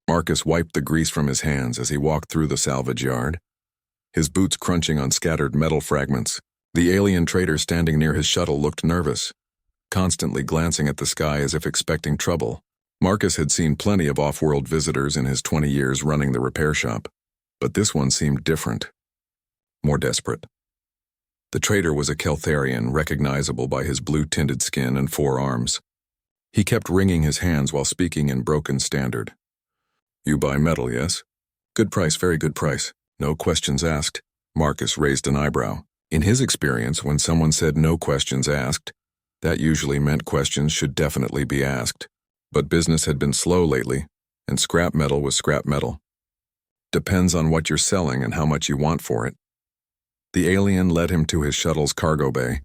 Marcus wiped the grease from his hands as he walked through the salvage yard, his boots crunching on scattered metal fragments. The alien trader standing near his shuttle looked nervous, constantly glancing at the sky as if expecting trouble. Marcus had seen plenty of off-world visitors in his 20 years running the repair shop, but this one seemed different, more desperate. The trader was a Keltharian, recognizable by his blue-tinted skin and 4 arms. He kept wringing his hands while speaking in broken standard. "You buy metal, yes? Good price, very good price. No questions asked." Marcus raised an eyebrow. In his experience, when someone said no questions asked, that usually meant questions should definitely be asked. But business had been slow lately, and scrap metal was scrap metal. Depends on what you're selling and how much you want for it. The alien led him to his shuttle's cargo bay.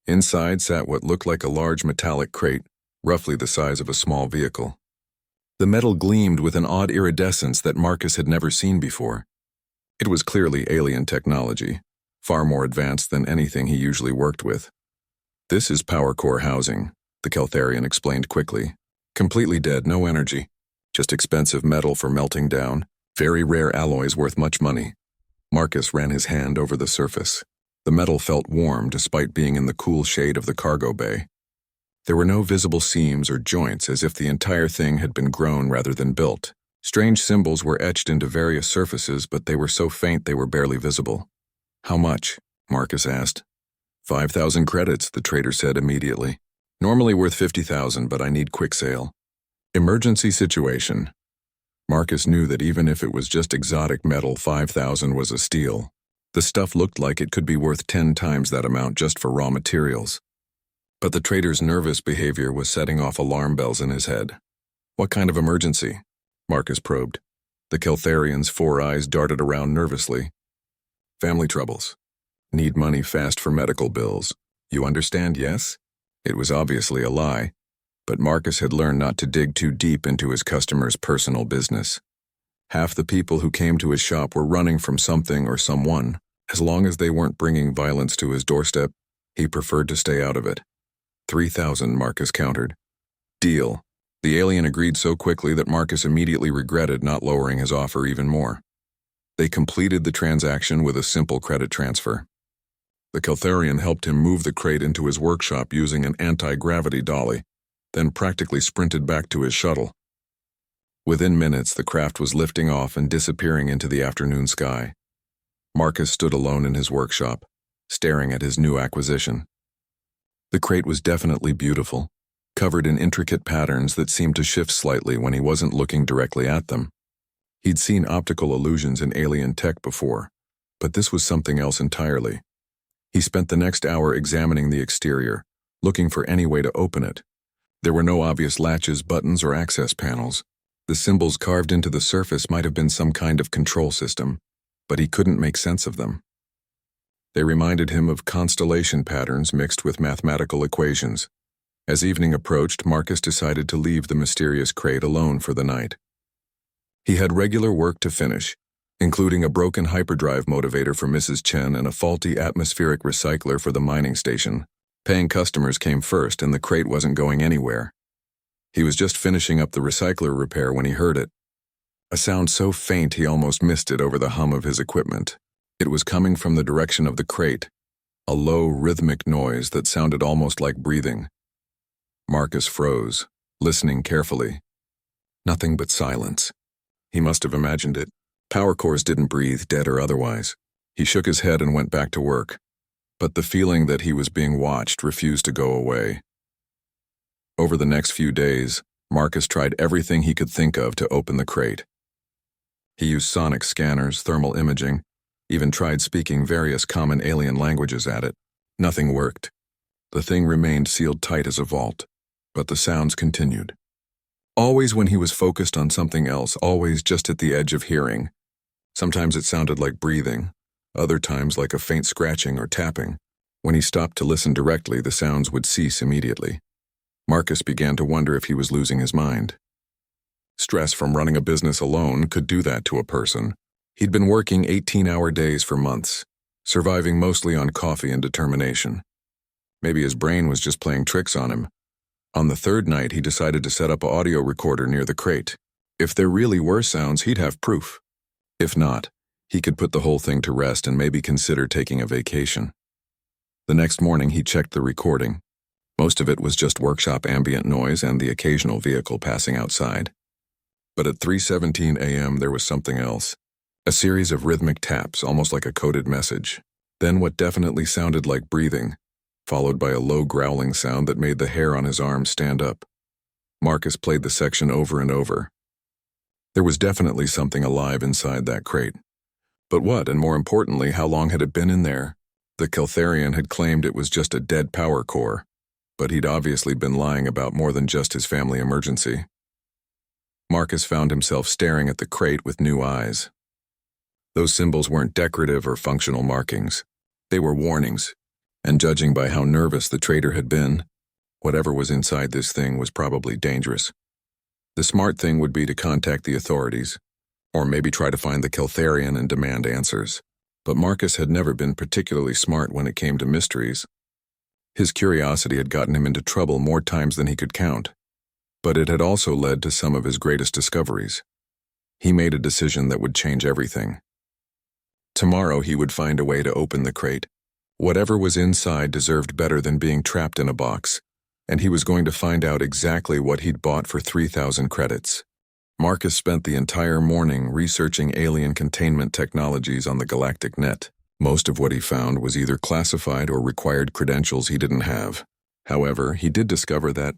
Inside sat what looked like a large metallic crate, roughly the size of a small vehicle. The metal gleamed with an odd iridescence that Marcus had never seen before. It was clearly alien technology, far more advanced than anything he usually worked with. "This is power core housing," the Keltharian explained quickly. "Completely dead, no energy. Just expensive metal for melting down, very rare alloys worth much money." Marcus ran his hand over the surface. The metal felt warm despite being in the cool shade of the cargo bay. There were no visible seams or joints, as if the entire thing had been grown rather than built. Strange symbols were etched into various surfaces, but they were so faint they were barely visible. "How much?" Marcus asked. 5,000 credits, the trader said immediately. "Normally worth 50,000, but I need quick sale." Emergency situation. Marcus knew that even if it was just exotic metal, 5,000 was a steal. The stuff looked like it could be worth 10 times that amount just for raw materials. But the trader's nervous behavior was setting off alarm bells in his head. "What kind of emergency?" Marcus probed. The Keltharian's 4 eyes darted around nervously. "Family troubles. Need money fast for medical bills. You understand, yes?" It was obviously a lie, but Marcus had learned not to dig too deep into his customers' personal business. Half the people who came to his shop were running from something or someone. As long as they weren't bringing violence to his doorstep, he preferred to stay out of it. 3,000, Marcus countered. "Deal." The alien agreed so quickly that Marcus immediately regretted not lowering his offer even more. They completed the transaction with a simple credit transfer. The Keltharian helped him move the crate into his workshop using an anti-gravity dolly, then practically sprinted back to his shuttle. Within minutes, the craft was lifting off and disappearing into the afternoon sky. Marcus stood alone in his workshop, staring at his new acquisition. The crate was definitely beautiful, covered in intricate patterns that seemed to shift slightly when he wasn't looking directly at them. He'd seen optical illusions in alien tech before, but this was something else entirely. He spent the next hour examining the exterior, looking for any way to open it. There were no obvious latches, buttons, or access panels. The symbols carved into the surface might have been some kind of control system, but he couldn't make sense of them. They reminded him of constellation patterns mixed with mathematical equations. As evening approached, Marcus decided to leave the mysterious crate alone for the night. He had regular work to finish, including a broken hyperdrive motivator for Mrs. Chen and a faulty atmospheric recycler for the mining station. Paying customers came first, and the crate wasn't going anywhere. He was just finishing up the recycler repair when he heard it. A sound so faint he almost missed it over the hum of his equipment. It was coming from the direction of the crate, a low, rhythmic noise that sounded almost like breathing. Marcus froze, listening carefully. Nothing but silence. He must have imagined it. Power cores didn't breathe, dead or otherwise. He shook his head and went back to work. But the feeling that he was being watched refused to go away. Over the next few days, Marcus tried everything he could think of to open the crate. He used sonic scanners, thermal imaging, even tried speaking various common alien languages at it. Nothing worked. The thing remained sealed tight as a vault, but the sounds continued. Always when he was focused on something else, always just at the edge of hearing. Sometimes it sounded like breathing, other times like a faint scratching or tapping. When he stopped to listen directly, the sounds would cease immediately. Marcus began to wonder if he was losing his mind. Stress from running a business alone could do that to a person. He'd been working 18-hour days for months, surviving mostly on coffee and determination. Maybe his brain was just playing tricks on him. On the third night, he decided to set up an audio recorder near the crate. If there really were sounds, he'd have proof. If not, he could put the whole thing to rest and maybe consider taking a vacation. The next morning he checked the recording. Most of it was just workshop ambient noise and the occasional vehicle passing outside. But at 3:17 a.m. there was something else. A series of rhythmic taps, almost like a coded message. Then what definitely sounded like breathing, followed by a low growling sound that made the hair on his arms stand up. Marcus played the section over and over. There was definitely something alive inside that crate. But what, and more importantly, how long had it been in there? The Keltharian had claimed it was just a dead power core, but he'd obviously been lying about more than just his family emergency. Marcus found himself staring at the crate with new eyes. Those symbols weren't decorative or functional markings. They were warnings, and judging by how nervous the trader had been, whatever was inside this thing was probably dangerous. The smart thing would be to contact the authorities, or maybe try to find the Keltharian and demand answers. But Marcus had never been particularly smart when it came to mysteries. His curiosity had gotten him into trouble more times than he could count, but it had also led to some of his greatest discoveries. He made a decision that would change everything. Tomorrow he would find a way to open the crate. Whatever was inside deserved better than being trapped in a box, and he was going to find out exactly what he'd bought for 3,000 credits. Marcus spent the entire morning researching alien containment technologies on the galactic net. Most of what he found was either classified or required credentials he didn't have. However, he did discover that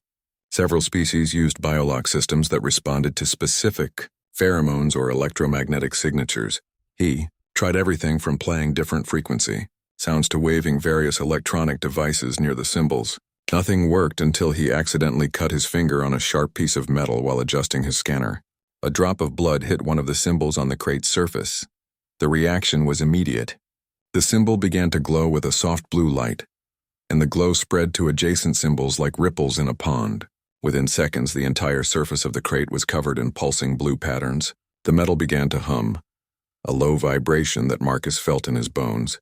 several species used biolock systems that responded to specific pheromones or electromagnetic signatures. He tried everything from playing different frequency sounds to waving various electronic devices near the symbols. Nothing worked until he accidentally cut his finger on a sharp piece of metal while adjusting his scanner. A drop of blood hit one of the symbols on the crate's surface. The reaction was immediate. The symbol began to glow with a soft blue light, and the glow spread to adjacent symbols like ripples in a pond. Within seconds, the entire surface of the crate was covered in pulsing blue patterns. The metal began to hum, a low vibration that Marcus felt in his bones.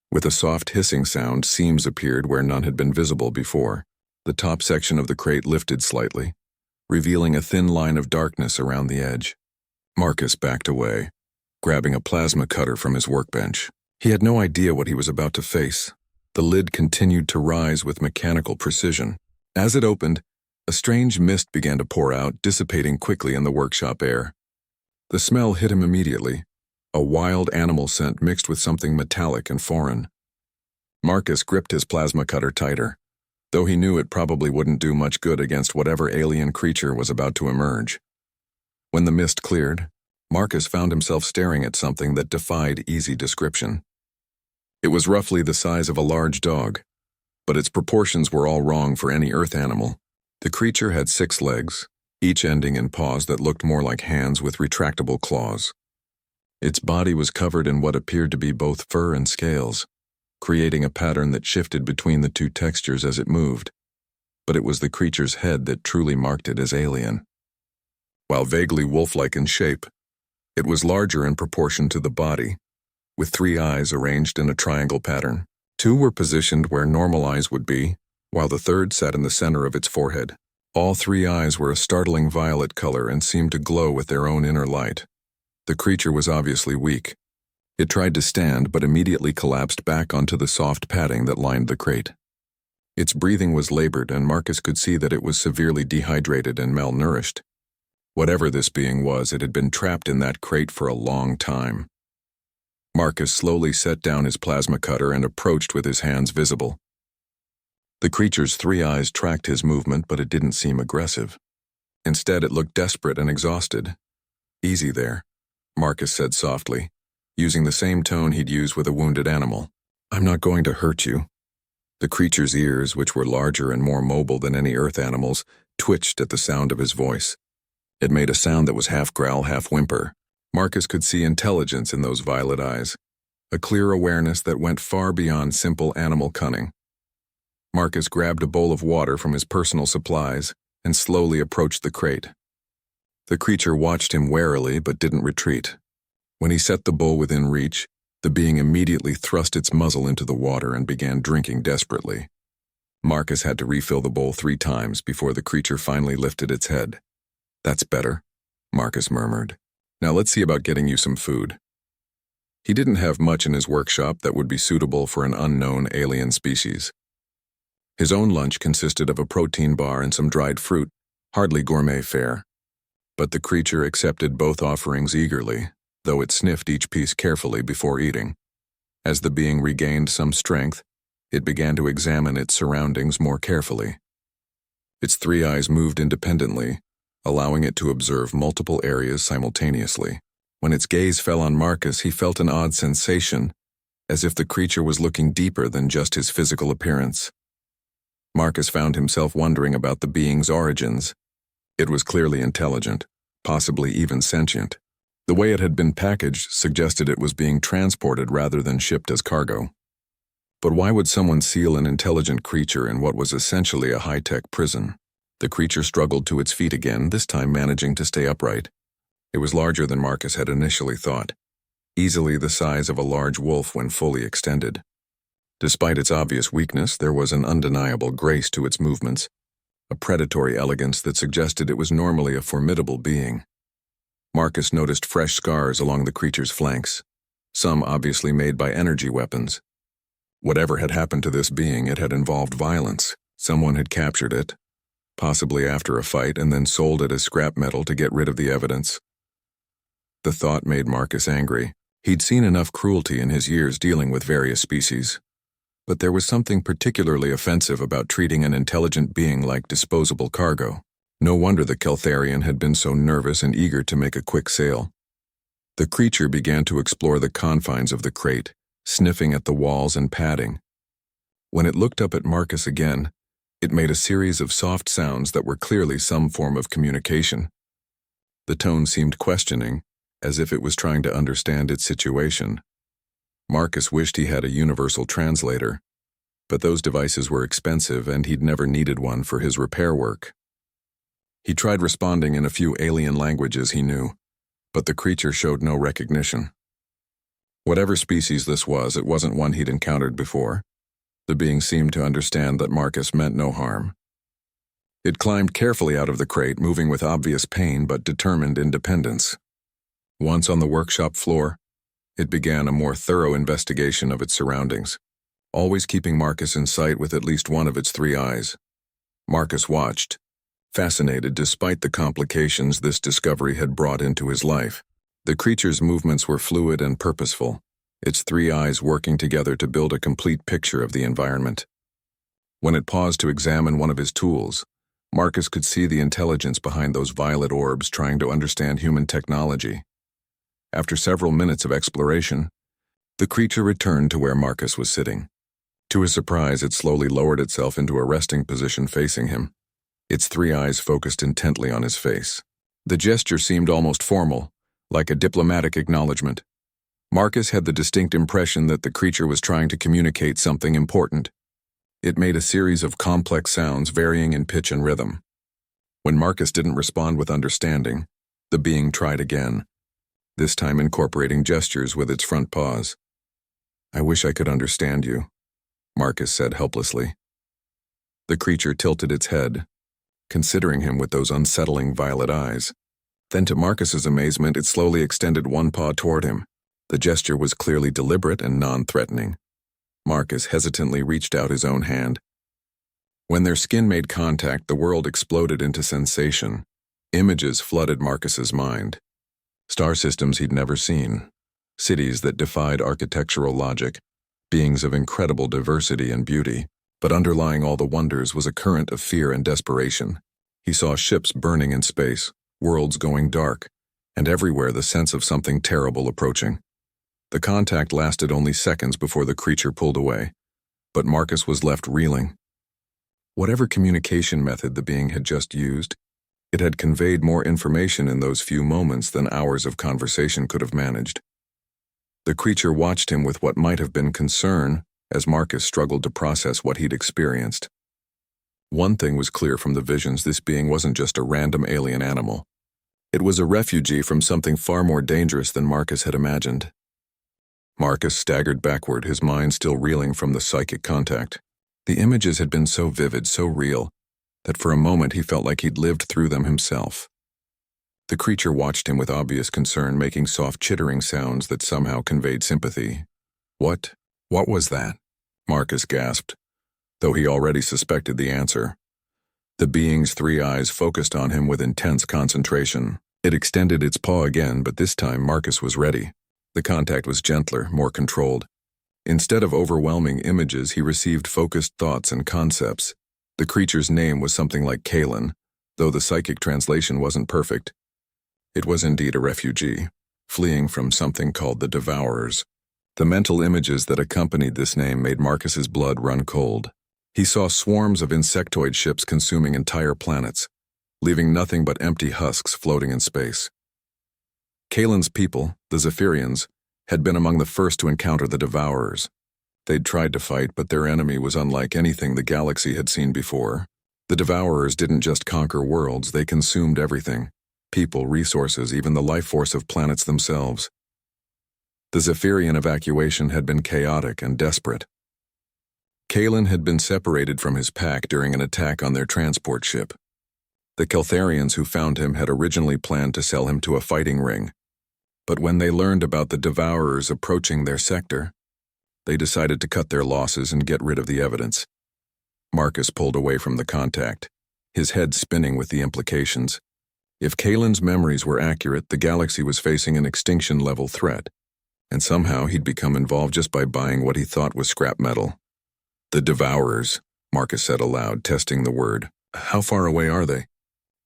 With a soft hissing sound, seams appeared where none had been visible before. The top section of the crate lifted slightly, revealing a thin line of darkness around the edge. Marcus backed away, grabbing a plasma cutter from his workbench. He had no idea what he was about to face. The lid continued to rise with mechanical precision. As it opened, a strange mist began to pour out, dissipating quickly in the workshop air. The smell hit him immediately, a wild animal scent mixed with something metallic and foreign. Marcus gripped his plasma cutter tighter, though he knew it probably wouldn't do much good against whatever alien creature was about to emerge. When the mist cleared, Marcus found himself staring at something that defied easy description. It was roughly the size of a large dog, but its proportions were all wrong for any Earth animal. The creature had 6 legs, each ending in paws that looked more like hands with retractable claws. Its body was covered in what appeared to be both fur and scales, creating a pattern that shifted between the two textures as it moved. But it was the creature's head that truly marked it as alien. While vaguely wolf-like in shape, it was larger in proportion to the body, with 3 eyes arranged in a triangle pattern. 2 were positioned where normal eyes would be, while the third sat in the center of its forehead. All 3 eyes were a startling violet color and seemed to glow with their own inner light. The creature was obviously weak. It tried to stand but immediately collapsed back onto the soft padding that lined the crate. Its breathing was labored, and Marcus could see that it was severely dehydrated and malnourished. Whatever this being was, it had been trapped in that crate for a long time. Marcus slowly set down his plasma cutter and approached with his hands visible. The creature's 3 eyes tracked his movement, but it didn't seem aggressive. Instead, it looked desperate and exhausted. "Easy there," Marcus said softly, using the same tone he'd use with a wounded animal. "I'm not going to hurt you." The creature's ears, which were larger and more mobile than any Earth animals, twitched at the sound of his voice. It made a sound that was half growl, half whimper. Marcus could see intelligence in those violet eyes, a clear awareness that went far beyond simple animal cunning. Marcus grabbed a bowl of water from his personal supplies and slowly approached the crate. The creature watched him warily but didn't retreat. When he set the bowl within reach, the being immediately thrust its muzzle into the water and began drinking desperately. Marcus had to refill the bowl 3 times before the creature finally lifted its head. "That's better," Marcus murmured. "Now let's see about getting you some food." He didn't have much in his workshop that would be suitable for an unknown alien species. His own lunch consisted of a protein bar and some dried fruit, hardly gourmet fare. But the creature accepted both offerings eagerly, though it sniffed each piece carefully before eating. As the being regained some strength, it began to examine its surroundings more carefully. Its three eyes moved independently, allowing it to observe multiple areas simultaneously. When its gaze fell on Marcus, he felt an odd sensation, as if the creature was looking deeper than just his physical appearance. Marcus found himself wondering about the being's origins. It was clearly intelligent, possibly even sentient. The way it had been packaged suggested it was being transported rather than shipped as cargo. But why would someone seal an intelligent creature in what was essentially a high-tech prison? The creature struggled to its feet again, this time managing to stay upright. It was larger than Marcus had initially thought, easily the size of a large wolf when fully extended. Despite its obvious weakness, there was an undeniable grace to its movements, a predatory elegance that suggested it was normally a formidable being. Marcus noticed fresh scars along the creature's flanks, some obviously made by energy weapons. Whatever had happened to this being, it had involved violence. Someone had captured it, possibly after a fight, and then sold it as scrap metal to get rid of the evidence. The thought made Marcus angry. He'd seen enough cruelty in his years dealing with various species. But there was something particularly offensive about treating an intelligent being like disposable cargo. No wonder the Keltharian had been so nervous and eager to make a quick sale. The creature began to explore the confines of the crate, sniffing at the walls and padding. When it looked up at Marcus again, it made a series of soft sounds that were clearly some form of communication. The tone seemed questioning, as if it was trying to understand its situation. Marcus wished he had a universal translator, but those devices were expensive and he'd never needed one for his repair work. He tried responding in a few alien languages he knew, but the creature showed no recognition. Whatever species this was, it wasn't one he'd encountered before. The being seemed to understand that Marcus meant no harm. It climbed carefully out of the crate, moving with obvious pain but determined independence. Once on the workshop floor, it began a more thorough investigation of its surroundings, always keeping Marcus in sight with at least one of its three eyes. Marcus watched, fascinated despite the complications this discovery had brought into his life. The creature's movements were fluid and purposeful, its three eyes working together to build a complete picture of the environment. When it paused to examine one of his tools, Marcus could see the intelligence behind those violet orbs trying to understand human technology. After several minutes of exploration, the creature returned to where Marcus was sitting. To his surprise, it slowly lowered itself into a resting position facing him. Its three eyes focused intently on his face. The gesture seemed almost formal, like a diplomatic acknowledgement. Marcus had the distinct impression that the creature was trying to communicate something important. It made a series of complex sounds varying in pitch and rhythm. When Marcus didn't respond with understanding, the being tried again, this time incorporating gestures with its front paws. "I wish I could understand you," Marcus said helplessly. The creature tilted its head, considering him with those unsettling violet eyes. Then to Marcus's amazement, it slowly extended one paw toward him. The gesture was clearly deliberate and non-threatening. Marcus hesitantly reached out his own hand. When their skin made contact, the world exploded into sensation. Images flooded Marcus's mind. Star systems he'd never seen, cities that defied architectural logic, beings of incredible diversity and beauty, but underlying all the wonders was a current of fear and desperation. He saw ships burning in space, worlds going dark, and everywhere the sense of something terrible approaching. The contact lasted only seconds before the creature pulled away, but Marcus was left reeling. Whatever communication method the being had just used, it had conveyed more information in those few moments than hours of conversation could have managed. The creature watched him with what might have been concern as Marcus struggled to process what he'd experienced. One thing was clear from the visions: this being wasn't just a random alien animal. It was a refugee from something far more dangerous than Marcus had imagined. Marcus staggered backward, his mind still reeling from the psychic contact. The images had been so vivid, so real, that for a moment he felt like he'd lived through them himself. The creature watched him with obvious concern, making soft chittering sounds that somehow conveyed sympathy. What? What was that? Marcus gasped, though he already suspected the answer. The being's 3 eyes focused on him with intense concentration. It extended its paw again, but this time Marcus was ready. The contact was gentler, more controlled. Instead of overwhelming images, he received focused thoughts and concepts. The creature's name was something like Kalen, though the psychic translation wasn't perfect. It was indeed a refugee, fleeing from something called the Devourers. The mental images that accompanied this name made Marcus's blood run cold. He saw swarms of insectoid ships consuming entire planets, leaving nothing but empty husks floating in space. Kalen's people, the Zephyrians, had been among the first to encounter the Devourers. They'd tried to fight, but their enemy was unlike anything the galaxy had seen before. The Devourers didn't just conquer worlds, they consumed everything. People, resources, even the life force of planets themselves. The Zephyrian evacuation had been chaotic and desperate. Kalen had been separated from his pack during an attack on their transport ship. The Keltharians who found him had originally planned to sell him to a fighting ring, but when they learned about the Devourers approaching their sector, they decided to cut their losses and get rid of the evidence. Marcus pulled away from the contact, his head spinning with the implications. If Kalen's memories were accurate, the galaxy was facing an extinction-level threat, and somehow he'd become involved just by buying what he thought was scrap metal. The Devourers, Marcus said aloud, testing the word. How far away are they?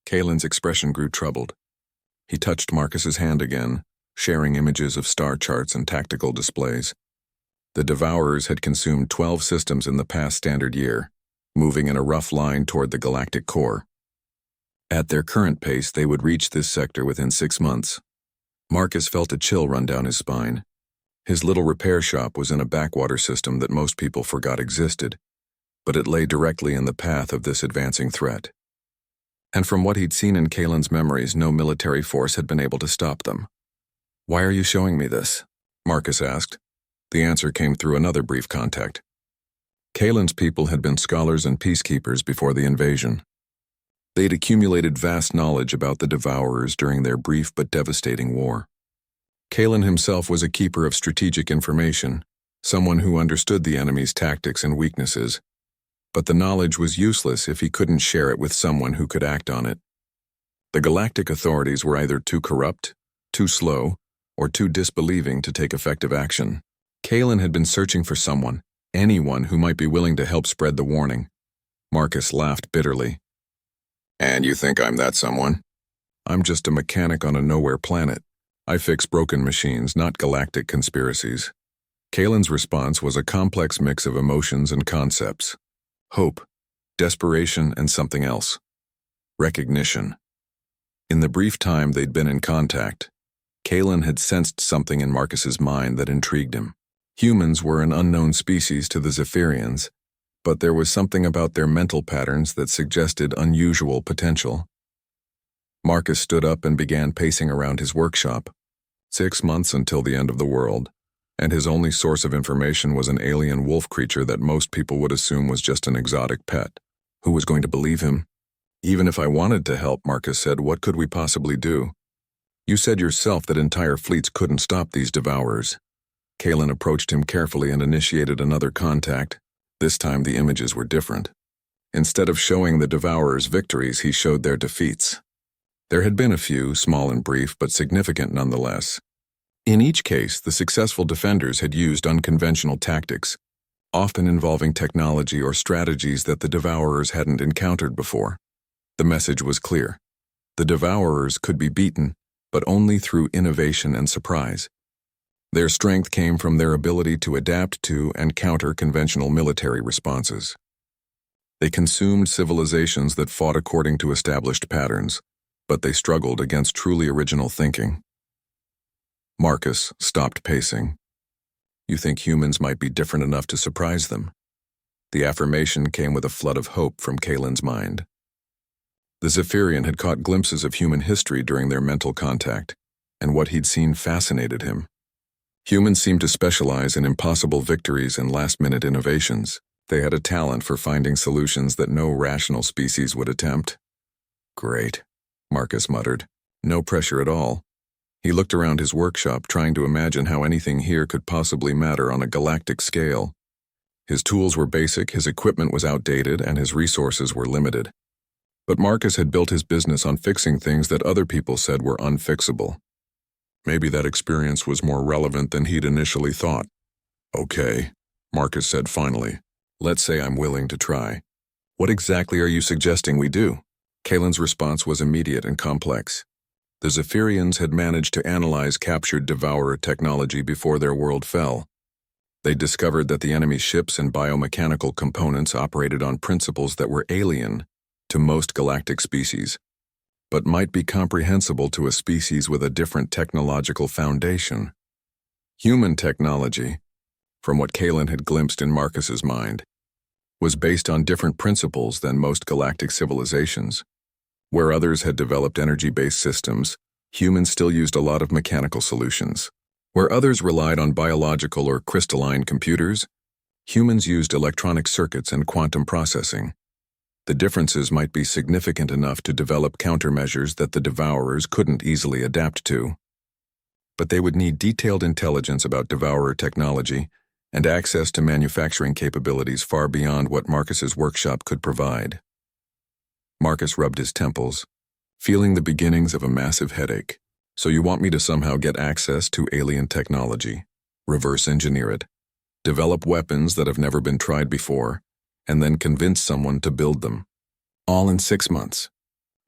Kalen's expression grew troubled. He touched Marcus's hand again, sharing images of star charts and tactical displays. The Devourers had consumed 12 systems in the past standard year, moving in a rough line toward the galactic core. At their current pace, they would reach this sector within 6 months. Marcus felt a chill run down his spine. His little repair shop was in a backwater system that most people forgot existed, but it lay directly in the path of this advancing threat. And from what he'd seen in Kalen's memories, no military force had been able to stop them. Why are you showing me this? Marcus asked. The answer came through another brief contact. Kalen's people had been scholars and peacekeepers before the invasion. They'd accumulated vast knowledge about the Devourers during their brief but devastating war. Kalen himself was a keeper of strategic information, someone who understood the enemy's tactics and weaknesses, but the knowledge was useless if he couldn't share it with someone who could act on it. The galactic authorities were either too corrupt, too slow, or too disbelieving to take effective action. Kalen had been searching for someone, anyone who might be willing to help spread the warning. Marcus laughed bitterly. And you think I'm that someone? I'm just a mechanic on a nowhere planet. I fix broken machines, not galactic conspiracies. Kalen's response was a complex mix of emotions and concepts. Hope, desperation, and something else. Recognition. In the brief time they'd been in contact, Kalen had sensed something in Marcus's mind that intrigued him. Humans were an unknown species to the Zephyrians, but there was something about their mental patterns that suggested unusual potential. Marcus stood up and began pacing around his workshop. 6 months until the end of the world, and his only source of information was an alien wolf creature that most people would assume was just an exotic pet. Who was going to believe him? Even if I wanted to help, Marcus said, what could we possibly do? You said yourself that entire fleets couldn't stop these Devourers. Kalen approached him carefully and initiated another contact. This time the images were different. Instead of showing the Devourers' victories, he showed their defeats. There had been a few, small and brief, but significant nonetheless. In each case, the successful defenders had used unconventional tactics, often involving technology or strategies that the Devourers hadn't encountered before. The message was clear. The Devourers could be beaten, but only through innovation and surprise. Their strength came from their ability to adapt to and counter conventional military responses. They consumed civilizations that fought according to established patterns, but they struggled against truly original thinking. Marcus stopped pacing. You think humans might be different enough to surprise them? The affirmation came with a flood of hope from Kalen's mind. The Zephyrian had caught glimpses of human history during their mental contact, and what he'd seen fascinated him. Humans seemed to specialize in impossible victories and last-minute innovations. They had a talent for finding solutions that no rational species would attempt. Great, Marcus muttered. No pressure at all. He looked around his workshop, trying to imagine how anything here could possibly matter on a galactic scale. His tools were basic, his equipment was outdated, and his resources were limited. But Marcus had built his business on fixing things that other people said were unfixable. Maybe that experience was more relevant than he'd initially thought. Okay, Marcus said finally. Let's say I'm willing to try. What exactly are you suggesting we do? Kalen's response was immediate and complex. The Zephyrians had managed to analyze captured Devourer technology before their world fell. They discovered that the enemy's ships and biomechanical components operated on principles that were alien to most galactic species, but might be comprehensible to a species with a different technological foundation. Human technology, from what Kalen had glimpsed in Marcus's mind, was based on different principles than most galactic civilizations. Where others had developed energy-based systems, humans still used a lot of mechanical solutions. Where others relied on biological or crystalline computers, humans used electronic circuits and quantum processing. The differences might be significant enough to develop countermeasures that the Devourers couldn't easily adapt to. But they would need detailed intelligence about Devourer technology and access to manufacturing capabilities far beyond what Marcus's workshop could provide. Marcus rubbed his temples, feeling the beginnings of a massive headache. So you want me to somehow get access to alien technology, reverse engineer it, develop weapons that have never been tried before, and then convince someone to build them. All in 6 months.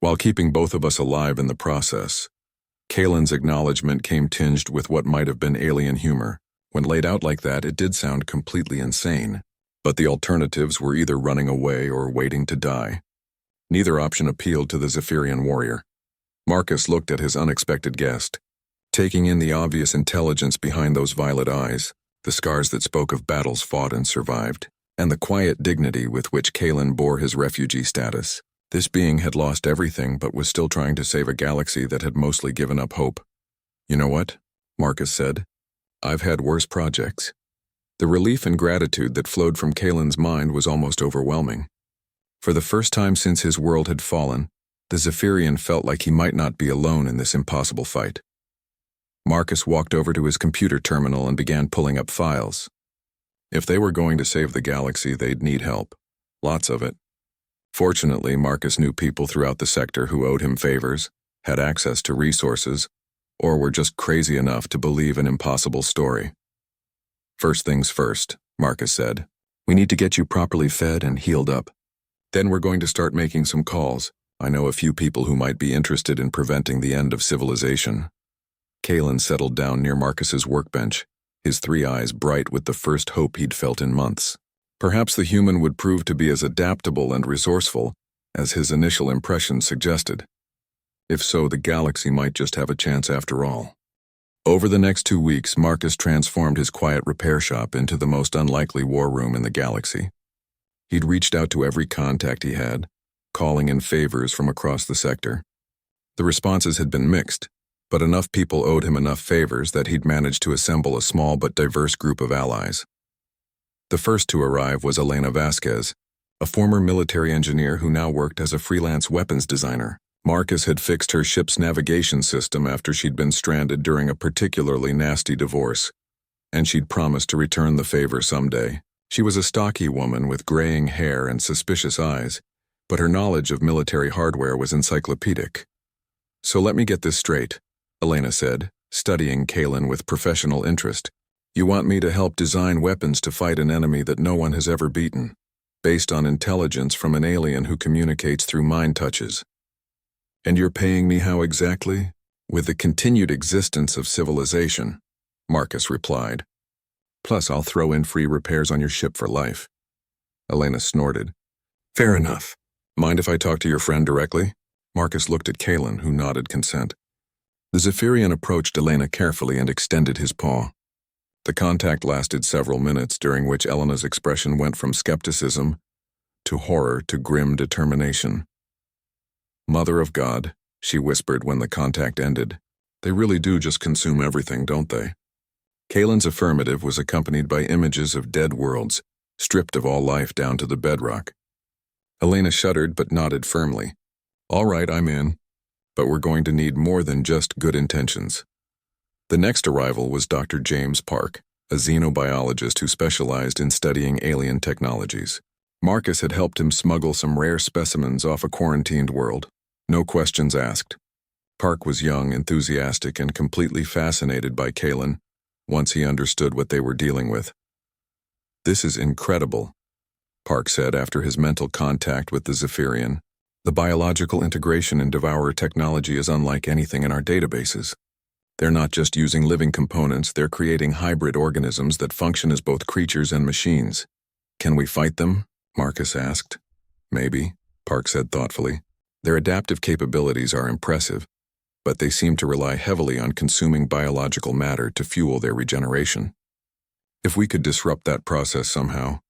While keeping both of us alive in the process. Kalen's acknowledgement came tinged with what might have been alien humor. When laid out like that, it did sound completely insane. But the alternatives were either running away or waiting to die. Neither option appealed to the Zephyrian warrior. Marcus looked at his unexpected guest, taking in the obvious intelligence behind those violet eyes, the scars that spoke of battles fought and survived, and the quiet dignity with which Kalen bore his refugee status. This being had lost everything but was still trying to save a galaxy that had mostly given up hope. You know what? Marcus said. I've had worse projects. The relief and gratitude that flowed from Kalen's mind was almost overwhelming. For the first time since his world had fallen, the Zephyrian felt like he might not be alone in this impossible fight. Marcus walked over to his computer terminal and began pulling up files. If they were going to save the galaxy, they'd need help. Lots of it. Fortunately, Marcus knew people throughout the sector who owed him favors, had access to resources, or were just crazy enough to believe an impossible story. First things first, Marcus said. We need to get you properly fed and healed up. Then we're going to start making some calls. I know a few people who might be interested in preventing the end of civilization. Kalen settled down near Marcus's workbench, his 3 eyes bright with the first hope he'd felt in months. Perhaps the human would prove to be as adaptable and resourceful as his initial impressions suggested. If so, the galaxy might just have a chance after all. Over the next 2 weeks, Marcus transformed his quiet repair shop into the most unlikely war room in the galaxy. He'd reached out to every contact he had, calling in favors from across the sector. The responses had been mixed, but enough people owed him enough favors that he'd managed to assemble a small but diverse group of allies. The first to arrive was Elena Vasquez, a former military engineer who now worked as a freelance weapons designer. Marcus had fixed her ship's navigation system after she'd been stranded during a particularly nasty divorce, and she'd promised to return the favor someday. She was a stocky woman with graying hair and suspicious eyes, but her knowledge of military hardware was encyclopedic. So let me get this straight, Elena said, studying Kalen with professional interest. You want me to help design weapons to fight an enemy that no one has ever beaten, based on intelligence from an alien who communicates through mind touches. And you're paying me how exactly? With the continued existence of civilization, Marcus replied. Plus, I'll throw in free repairs on your ship for life. Elena snorted. Fair enough. Mind if I talk to your friend directly? Marcus looked at Kalen, who nodded consent. The Zephyrian approached Elena carefully and extended his paw. The contact lasted several minutes, during which Elena's expression went from skepticism to horror to grim determination. Mother of God, she whispered when the contact ended. They really do just consume everything, don't they? Kalen's affirmative was accompanied by images of dead worlds, stripped of all life down to the bedrock. Elena shuddered but nodded firmly. All right, I'm in. but we're going to need more than just good intentions. The next arrival was Dr. James Park, a xenobiologist who specialized in studying alien technologies. Marcus had helped him smuggle some rare specimens off a quarantined world. No questions asked. Park was young, enthusiastic, and completely fascinated by Kalen once he understood what they were dealing with. "This is incredible," Park said after his mental contact with the Zephyrian. "The biological integration in Devourer technology is unlike anything in our databases. They're not just using living components, they're creating hybrid organisms that function as both creatures and machines." "Can we fight them?" Marcus asked. "Maybe," Park said thoughtfully. "Their adaptive capabilities are impressive, but they seem to rely heavily on consuming biological matter to fuel their regeneration. If we could disrupt that process somehow."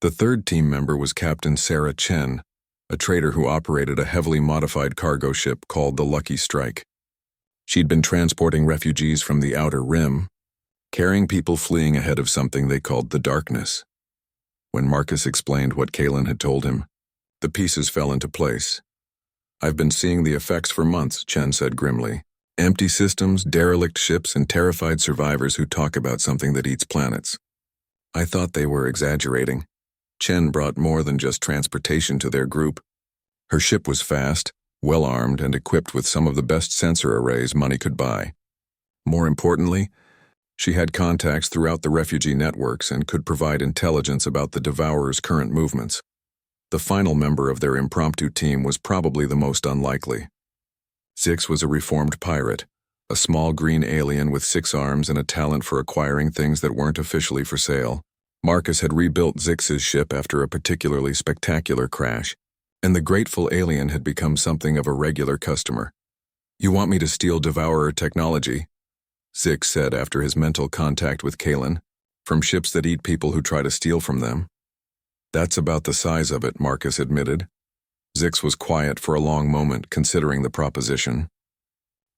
The third team member was Captain Sarah Chen, a trader who operated a heavily modified cargo ship called the Lucky Strike. She'd been transporting refugees from the Outer Rim, carrying people fleeing ahead of something they called the Darkness. When Marcus explained what Kalen had told him, the pieces fell into place. "I've been seeing the effects for months," Chen said grimly. "Empty systems, derelict ships, and terrified survivors who talk about something that eats planets." "I thought they were exaggerating." Chen brought more than just transportation to their group. Her ship was fast, well-armed, and equipped with some of the best sensor arrays money could buy. More importantly, she had contacts throughout the refugee networks and could provide intelligence about the Devourer's current movements. The final member of their impromptu team was probably the most unlikely. Zix was a reformed pirate, a small green alien with 6 arms and a talent for acquiring things that weren't officially for sale. Marcus had rebuilt Zix's ship after a particularly spectacular crash, and the grateful alien had become something of a regular customer. "You want me to steal Devourer technology?" Zix said after his mental contact with Kalen, "from ships that eat people who try to steal from them." "That's about the size of it," Marcus admitted. Zix was quiet for a long moment, considering the proposition.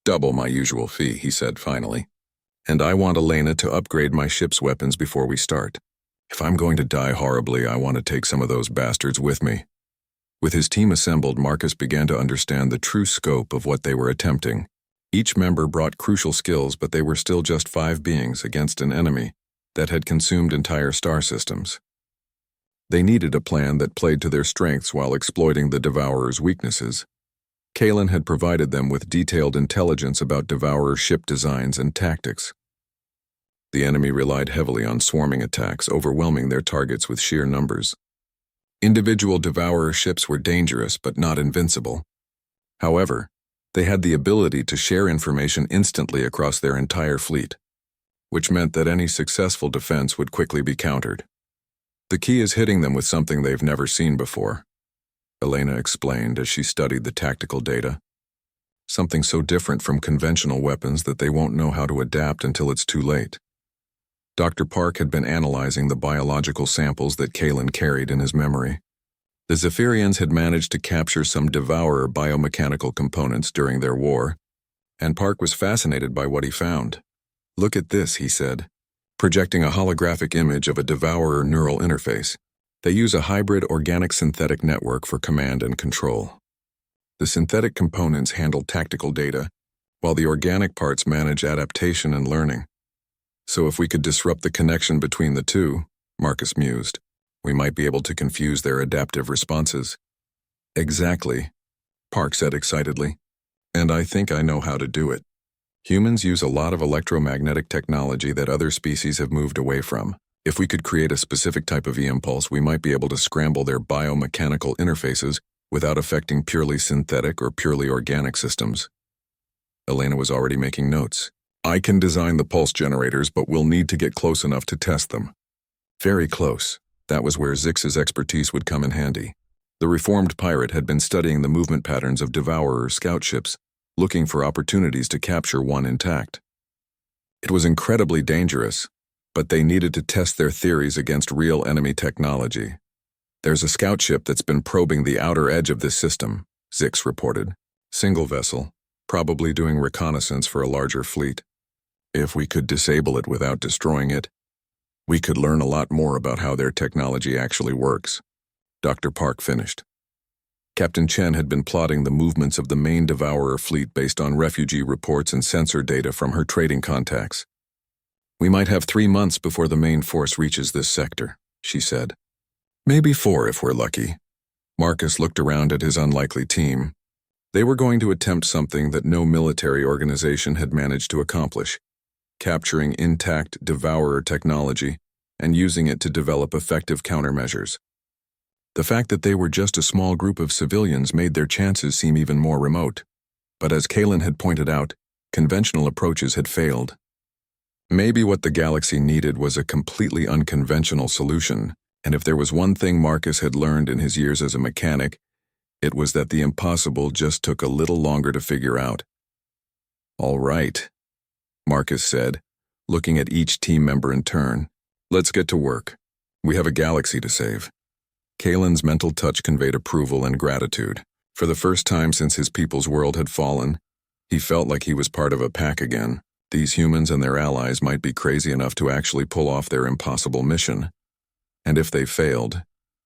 "Double my usual fee," he said finally. "And I want Elena to upgrade my ship's weapons before we start. If I'm going to die horribly, I want to take some of those bastards with me." With his team assembled, Marcus began to understand the true scope of what they were attempting. Each member brought crucial skills, but they were still just 5 beings against an enemy that had consumed entire star systems. They needed a plan that played to their strengths while exploiting the Devourer's weaknesses. Kalen had provided them with detailed intelligence about Devourer ship designs and tactics. The enemy relied heavily on swarming attacks, overwhelming their targets with sheer numbers. Individual Devourer ships were dangerous but not invincible. However, they had the ability to share information instantly across their entire fleet, which meant that any successful defense would quickly be countered. "The key is hitting them with something they've never seen before," Elena explained as she studied the tactical data. "Something so different from conventional weapons that they won't know how to adapt until it's too late." Dr. Park had been analyzing the biological samples that Kalen carried in his memory. The Zephyrians had managed to capture some Devourer biomechanical components during their war, and Park was fascinated by what he found. "Look at this," he said, projecting a holographic image of a Devourer neural interface. They use a hybrid organic-synthetic network for command and control. The synthetic components handle tactical data, while the organic parts manage adaptation and learning. "So if we could disrupt the connection between the two," Marcus mused, "we might be able to confuse their adaptive responses." "Exactly," Park said excitedly. "And I think I know how to do it. Humans use a lot of electromagnetic technology that other species have moved away from. If we could create a specific type of E-impulse, we might be able to scramble their biomechanical interfaces without affecting purely synthetic or purely organic systems." Elena was already making notes. "I can design the pulse generators, but we'll need to get close enough to test them." Very close. That was where Zix's expertise would come in handy. The reformed pirate had been studying the movement patterns of Devourer scout ships, looking for opportunities to capture one intact. It was incredibly dangerous, but they needed to test their theories against real enemy technology. "There's a scout ship that's been probing the outer edge of this system," Zix reported. "Single vessel, probably doing reconnaissance for a larger fleet. If we could disable it without destroying it, we could learn a lot more about how their technology actually works." Dr. Park finished. Captain Chen had been plotting the movements of the main Devourer fleet based on refugee reports and sensor data from her trading contacts. "We might have 3 months before the main force reaches this sector," she said. "Maybe 4 if we're lucky." Marcus looked around at his unlikely team. They were going to attempt something that no military organization had managed to accomplish: capturing intact Devourer technology and using it to develop effective countermeasures. The fact that they were just a small group of civilians made their chances seem even more remote. But as Kalen had pointed out, conventional approaches had failed. Maybe what the galaxy needed was a completely unconventional solution, and if there was one thing Marcus had learned in his years as a mechanic, it was that the impossible just took a little longer to figure out. "All right," Marcus said, looking at each team member in turn. "Let's get to work. We have a galaxy to save." Kalen's mental touch conveyed approval and gratitude. For the first time since his people's world had fallen, he felt like he was part of a pack again. These humans and their allies might be crazy enough to actually pull off their impossible mission. And if they failed,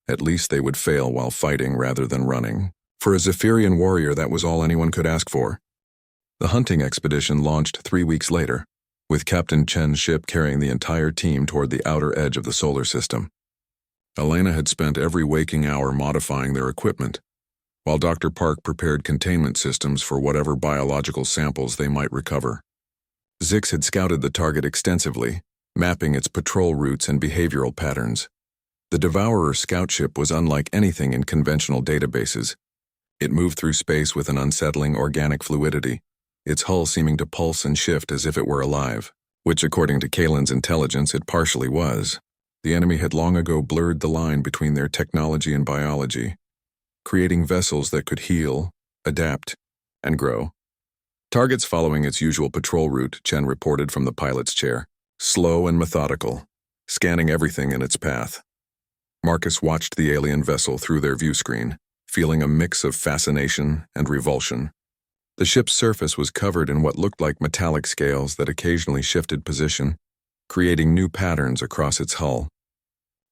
at least they would fail while fighting rather than running. For a Zephyrian warrior, that was all anyone could ask for. The hunting expedition launched 3 weeks later, with Captain Chen's ship carrying the entire team toward the outer edge of the solar system. Elena had spent every waking hour modifying their equipment, while Dr. Park prepared containment systems for whatever biological samples they might recover. Zix had scouted the target extensively, mapping its patrol routes and behavioral patterns. The Devourer scout ship was unlike anything in conventional databases. It moved through space with an unsettling organic fluidity, its hull seeming to pulse and shift as if it were alive, which according to Kalen's intelligence it partially was. The enemy had long ago blurred the line between their technology and biology, creating vessels that could heal, adapt, and grow. "Targets following its usual patrol route," Chen reported from the pilot's chair, slow and methodical, scanning everything in its path. Marcus watched the alien vessel through their view screen, feeling a mix of fascination and revulsion. The ship's surface was covered in what looked like metallic scales that occasionally shifted position, creating new patterns across its hull.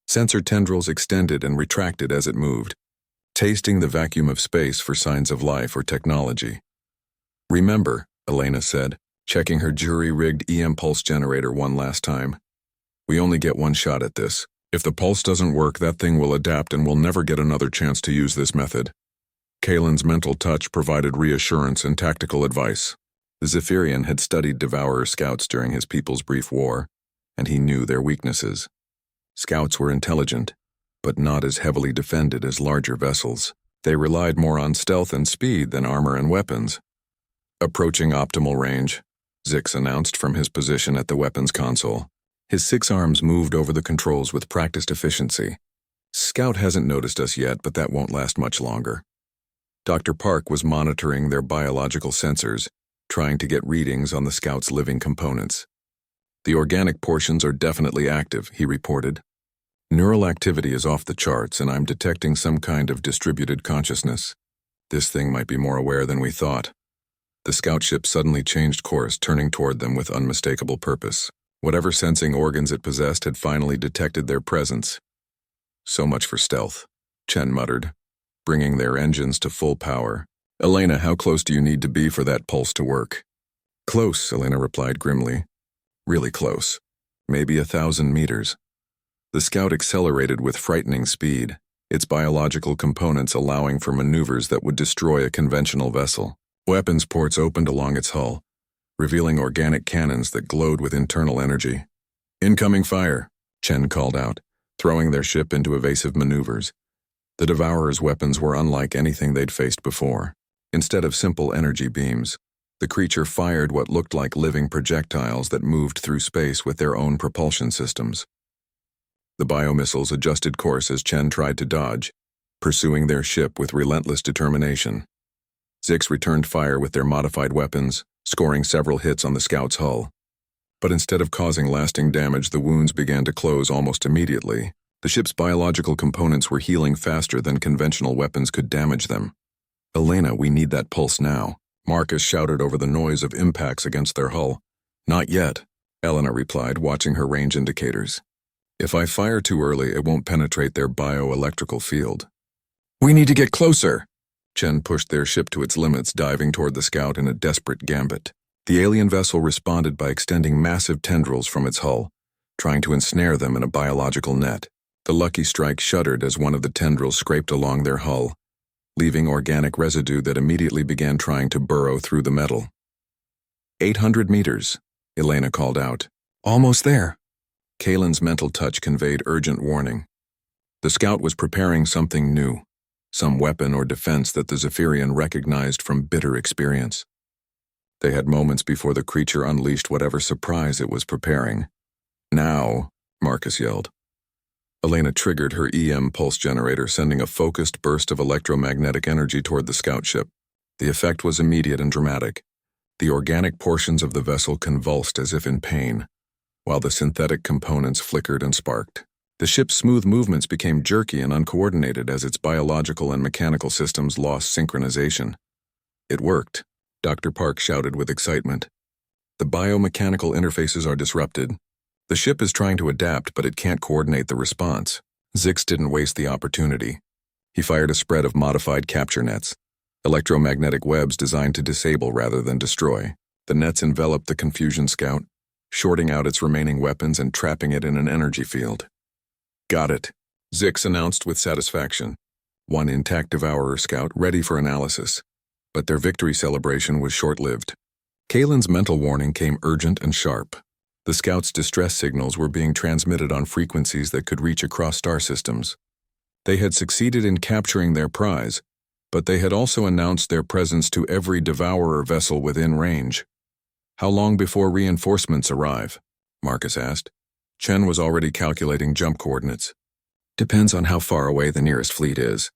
Sensor tendrils extended and retracted as it moved, tasting the vacuum of space for signs of life or technology. "Remember," Elena said, checking her jury-rigged EM pulse generator one last time, "we only get one shot at this. If the pulse doesn't work, that thing will adapt and we'll never get another chance to use this method." Kalen's mental touch provided reassurance and tactical advice. The Zephyrian had studied Devourer scouts during his people's brief war, and he knew their weaknesses. Scouts were intelligent, but not as heavily defended as larger vessels. They relied more on stealth and speed than armor and weapons. "Approaching optimal range," Zix announced from his position at the weapons console. His 6 arms moved over the controls with practiced efficiency. "Scout hasn't noticed us yet, but that won't last much longer." Dr. Park was monitoring their biological sensors, trying to get readings on the Scout's living components. "The organic portions are definitely active," he reported. "Neural activity is off the charts, and I'm detecting some kind of distributed consciousness. This thing might be more aware than we thought." The scout ship suddenly changed course, turning toward them with unmistakable purpose. Whatever sensing organs it possessed had finally detected their presence. "So much for stealth," Chen muttered, bringing their engines to full power. "Elena, how close do you need to be for that pulse to work?" "Close," Elena replied grimly. "Really close. Maybe 1,000 meters." The scout accelerated with frightening speed, its biological components allowing for maneuvers that would destroy a conventional vessel. Weapons ports opened along its hull, revealing organic cannons that glowed with internal energy. "Incoming fire," Chen called out, throwing their ship into evasive maneuvers. The Devourer's weapons were unlike anything they'd faced before. Instead of simple energy beams, the creature fired what looked like living projectiles that moved through space with their own propulsion systems. The biomissiles adjusted course as Chen tried to dodge, pursuing their ship with relentless determination. Zix returned fire with their modified weapons, scoring several hits on the scout's hull. But instead of causing lasting damage, the wounds began to close almost immediately. The ship's biological components were healing faster than conventional weapons could damage them. "Elena, we need that pulse now," Marcus shouted over the noise of impacts against their hull. "Not yet," Elena replied, watching her range indicators. "If I fire too early, it won't penetrate their bioelectrical field." "We need to get closer," Chen pushed their ship to its limits, diving toward the Scout in a desperate gambit. The alien vessel responded by extending massive tendrils from its hull, trying to ensnare them in a biological net. The Lucky Strike shuddered as one of the tendrils scraped along their hull, leaving organic residue that immediately began trying to burrow through the metal. 800 meters, Elena called out. Almost there. Kalen's mental touch conveyed urgent warning. The Scout was preparing something new, some weapon or defense that the Zephyrian recognized from bitter experience. They had moments before the creature unleashed whatever surprise it was preparing. Now, Marcus yelled. Elena triggered her EM pulse generator, sending a focused burst of electromagnetic energy toward the Scout ship. The effect was immediate and dramatic. The organic portions of the vessel convulsed as if in pain, while the synthetic components flickered and sparked. The ship's smooth movements became jerky and uncoordinated as its biological and mechanical systems lost synchronization. It worked, Dr. Park shouted with excitement. The biomechanical interfaces are disrupted. The ship is trying to adapt, but it can't coordinate the response. Zix didn't waste the opportunity. He fired a spread of modified capture nets, electromagnetic webs designed to disable rather than destroy. The nets enveloped the Confusion Scout, shorting out its remaining weapons and trapping it in an energy field. Got it, Zix announced with satisfaction. One intact Devourer Scout ready for analysis. But their victory celebration was short-lived. Kalen's mental warning came urgent and sharp. The Scout's distress signals were being transmitted on frequencies that could reach across star systems. They had succeeded in capturing their prize, but they had also announced their presence to every Devourer vessel within range. How long before reinforcements arrive? Marcus asked. Chen was already calculating jump coordinates. Depends on how far away the nearest fleet is.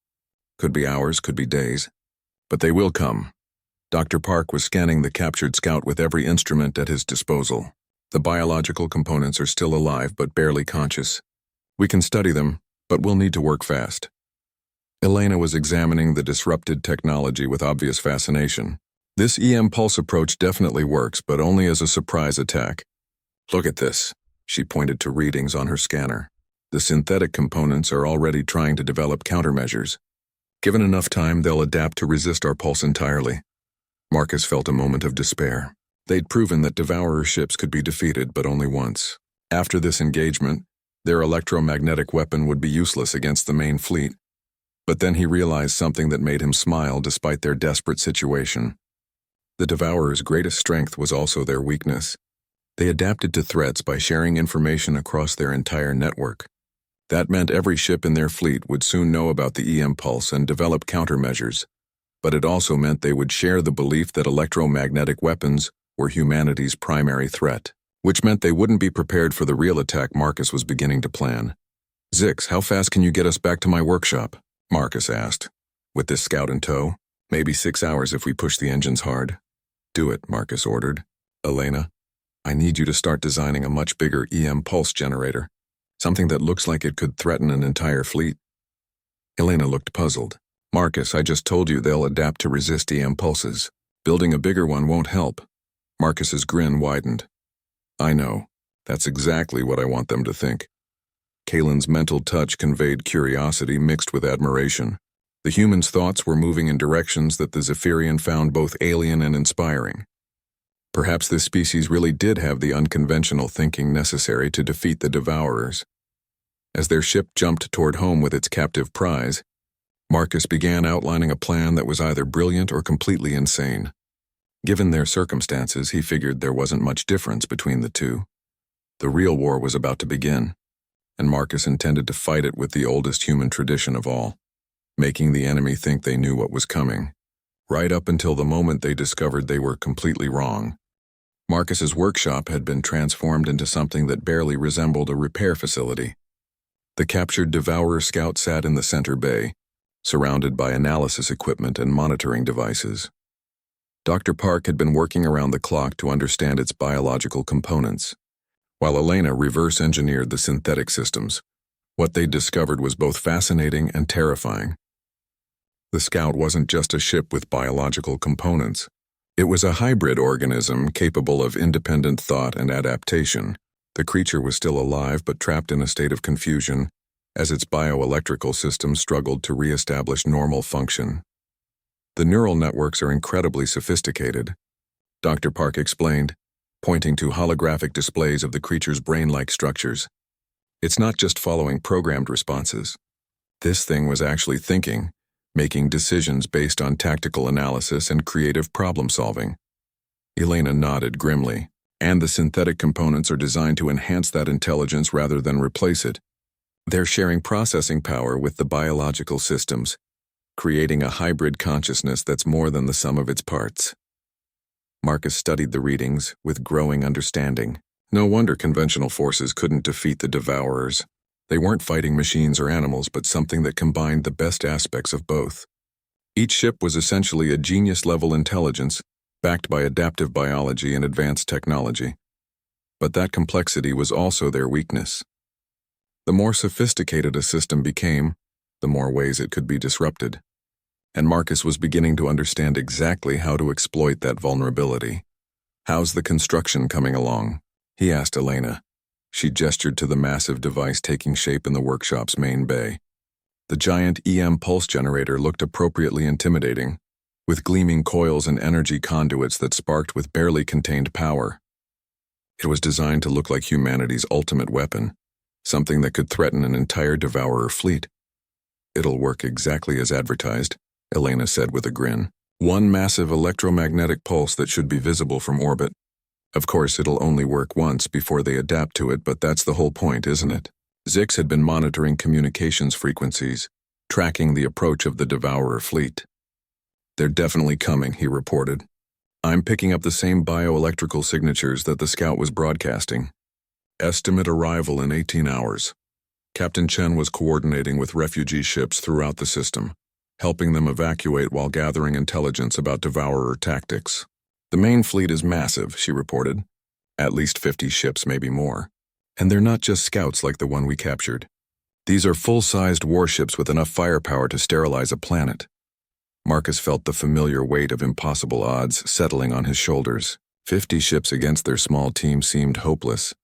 Could be hours, could be days. But they will come. Dr. Park was scanning the captured Scout with every instrument at his disposal. The biological components are still alive but barely conscious. We can study them, but we'll need to work fast. Elena was examining the disrupted technology with obvious fascination. This EM pulse approach definitely works, but only as a surprise attack. Look at this. She pointed to readings on her scanner. The synthetic components are already trying to develop countermeasures. Given enough time, they'll adapt to resist our pulse entirely. Marcus felt a moment of despair. They'd proven that Devourer ships could be defeated, but only once. After this engagement, their electromagnetic weapon would be useless against the main fleet. But then he realized something that made him smile despite their desperate situation. The Devourer's greatest strength was also their weakness. They adapted to threats by sharing information across their entire network. That meant every ship in their fleet would soon know about the EM pulse and develop countermeasures. But it also meant they would share the belief that electromagnetic weapons were humanity's primary threat, which meant they wouldn't be prepared for the real attack Marcus was beginning to plan. Zix, how fast can you get us back to my workshop? Marcus asked. With this Scout in tow? Maybe 6 hours if we push the engines hard. Do it, Marcus ordered. Elena, I need you to start designing a much bigger EM pulse generator, something that looks like it could threaten an entire fleet. Elena looked puzzled. Marcus, I just told you they'll adapt to resist EM pulses. Building a bigger one won't help. Marcus's grin widened. I know. That's exactly what I want them to think. Kalen's mental touch conveyed curiosity mixed with admiration. The human's thoughts were moving in directions that the Zephyrian found both alien and inspiring. Perhaps this species really did have the unconventional thinking necessary to defeat the Devourers. As their ship jumped toward home with its captive prize, Marcus began outlining a plan that was either brilliant or completely insane. Given their circumstances, he figured there wasn't much difference between the two. The real war was about to begin, and Marcus intended to fight it with the oldest human tradition of all, making the enemy think they knew what was coming, right up until the moment they discovered they were completely wrong. Marcus's workshop had been transformed into something that barely resembled a repair facility. The captured Devourer Scout sat in the center bay, surrounded by analysis equipment and monitoring devices. Dr. Park had been working around the clock to understand its biological components, while Elena reverse-engineered the synthetic systems. What they'd discovered was both fascinating and terrifying. The Scout wasn't just a ship with biological components. It was a hybrid organism capable of independent thought and adaptation. The creature was still alive but trapped in a state of confusion as its bioelectrical system struggled to re-establish normal function. The neural networks are incredibly sophisticated, Dr. Park explained, pointing to holographic displays of the creature's brain-like structures. It's not just following programmed responses. This thing was actually thinking, making decisions based on tactical analysis and creative problem-solving. Elena nodded grimly. And the synthetic components are designed to enhance that intelligence rather than replace it. They're sharing processing power with the biological systems, creating a hybrid consciousness that's more than the sum of its parts. Marcus studied the readings with growing understanding. No wonder conventional forces couldn't defeat the Devourers. They weren't fighting machines or animals, but something that combined the best aspects of both. Each ship was essentially a genius-level intelligence, backed by adaptive biology and advanced technology. But that complexity was also their weakness. The more sophisticated a system became, the more ways it could be disrupted. And Marcus was beginning to understand exactly how to exploit that vulnerability. "How's the construction coming along?" he asked Elena. She gestured to the massive device taking shape in the workshop's main bay. The giant EM pulse generator looked appropriately intimidating, with gleaming coils and energy conduits that sparked with barely contained power. It was designed to look like humanity's ultimate weapon, something that could threaten an entire Devourer fleet. "It'll work exactly as advertised," Elena said with a grin. "One massive electromagnetic pulse that should be visible from orbit. Of course, it'll only work once before they adapt to it, but that's the whole point, isn't it?" Zix had been monitoring communications frequencies, tracking the approach of the Devourer fleet. "They're definitely coming," he reported. "I'm picking up the same bioelectrical signatures that the scout was broadcasting. Estimate arrival in 18 hours. Captain Chen was coordinating with refugee ships throughout the system, helping them evacuate while gathering intelligence about Devourer tactics. The main fleet is massive," she reported. "At least 50 ships, maybe more. And they're not just scouts like the one we captured. These are full-sized warships with enough firepower to sterilize a planet." Marcus felt the familiar weight of impossible odds settling on his shoulders. 50 ships against their small team seemed hopeless,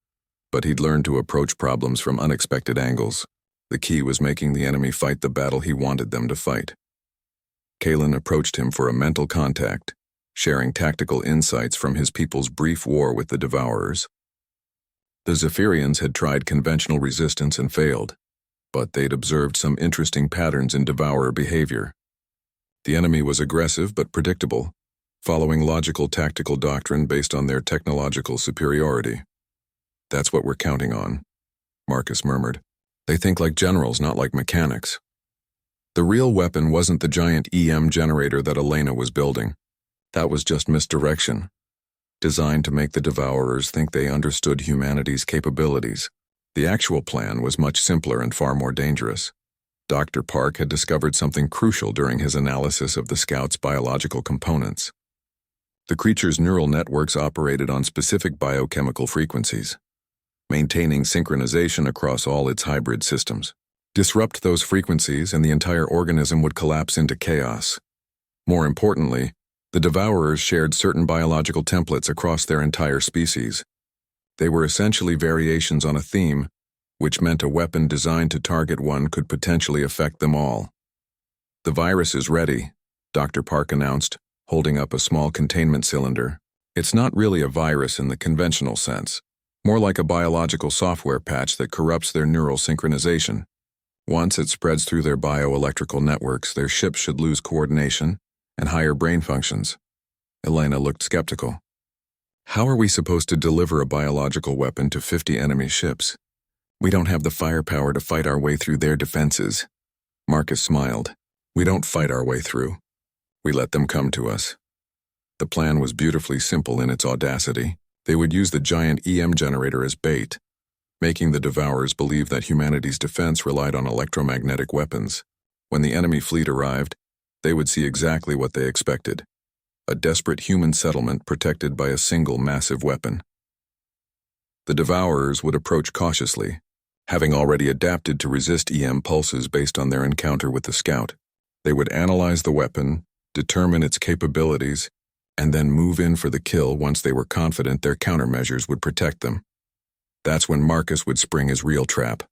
but he'd learned to approach problems from unexpected angles. The key was making the enemy fight the battle he wanted them to fight. Kalen approached him for a mental contact, sharing tactical insights from his people's brief war with the Devourers. The Zephyrians had tried conventional resistance and failed, but they'd observed some interesting patterns in Devourer behavior. The enemy was aggressive but predictable, following logical tactical doctrine based on their technological superiority. "That's what we're counting on," Marcus murmured. "They think like generals, not like mechanics." The real weapon wasn't the giant EM generator that Elena was building. That was just misdirection, designed to make the Devourers think they understood humanity's capabilities. The actual plan was much simpler and far more dangerous. Dr. Park had discovered something crucial during his analysis of the scout's biological components. The creature's neural networks operated on specific biochemical frequencies, maintaining synchronization across all its hybrid systems. Disrupt those frequencies and the entire organism would collapse into chaos. More importantly, the Devourers shared certain biological templates across their entire species. They were essentially variations on a theme, which meant a weapon designed to target one could potentially affect them all. "The virus is ready," Dr. Park announced, holding up a small containment cylinder. "It's not really a virus in the conventional sense, more like a biological software patch that corrupts their neural synchronization. Once it spreads through their bioelectrical networks, their ships should lose coordination and higher brain functions." Elena looked skeptical. "How are we supposed to deliver a biological weapon to 50 enemy ships? We don't have the firepower to fight our way through their defenses." Marcus smiled. "We don't fight our way through. We let them come to us." The plan was beautifully simple in its audacity. They would use the giant EM generator as bait, making the Devourers believe that humanity's defense relied on electromagnetic weapons. When the enemy fleet arrived, they would see exactly what they expected: a desperate human settlement protected by a single massive weapon. The Devourers would approach cautiously, having already adapted to resist EM pulses based on their encounter with the scout. They would analyze the weapon, determine its capabilities, and then move in for the kill once they were confident their countermeasures would protect them. That's when Marcus would spring his real trap.